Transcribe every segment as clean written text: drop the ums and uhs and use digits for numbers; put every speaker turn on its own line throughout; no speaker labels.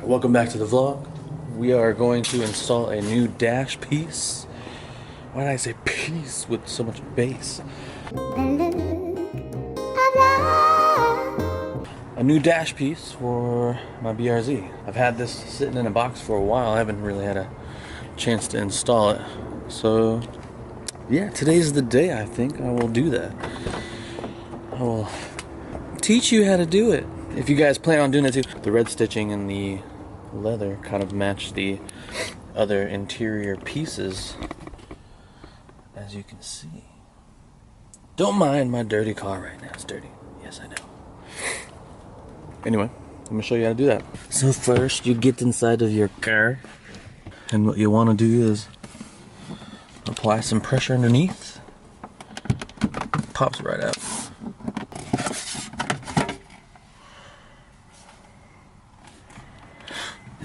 Welcome back to the vlog. We are going to install a new dash piece. Why did I say piece with so much bass? A new dash piece for my BRZ. I've had this sitting in a box for a while. I haven't really had a chance to install it. So yeah, today's the day. I think I will do that. I will teach you how to do it. If you guys plan on doing it too. The red stitching and the leather kind of match the other interior pieces, as you can see. Don't mind my dirty car right now. It's dirty. Yes, I know. Anyway, I'm gonna show you how to do that. So first, you get inside of your car, and what you want to do is apply some pressure underneath. Pops right out.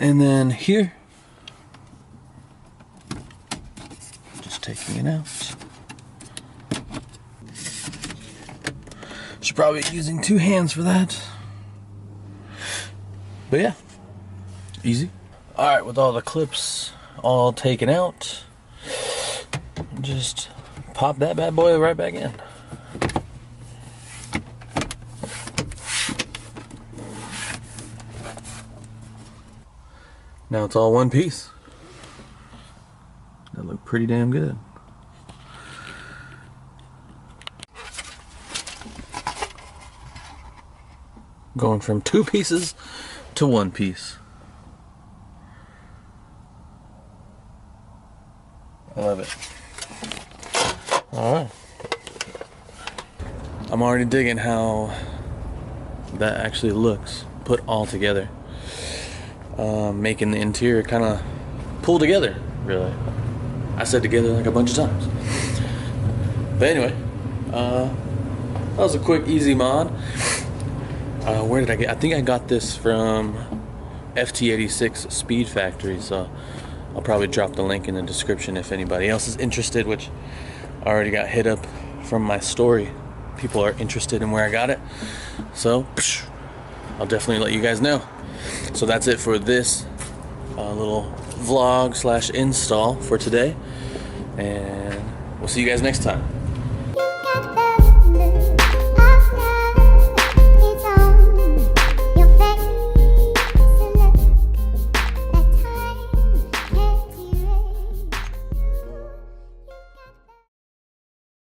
And then here, just taking it out. Should probably be using two hands for that. But yeah, easy. Alright, with all the clips all taken out, just pop that bad boy right back in. Now it's all one piece. That looked pretty damn good. Going from two pieces to one piece. I love it. Alright. I'm already digging how that actually looks put all together. Making the interior kind of pull together, really. I said together like a bunch of times. But anyway, that was a quick, easy mod. Where did I get? I think I got this from FT86 Speed Factory, so I'll probably drop the link in the description if anybody else is interested, which I already got hit up from my story. People are interested in where I got it, so I'll definitely let you guys know. So that's it for this little vlog / install for today, and we'll see you guys next time.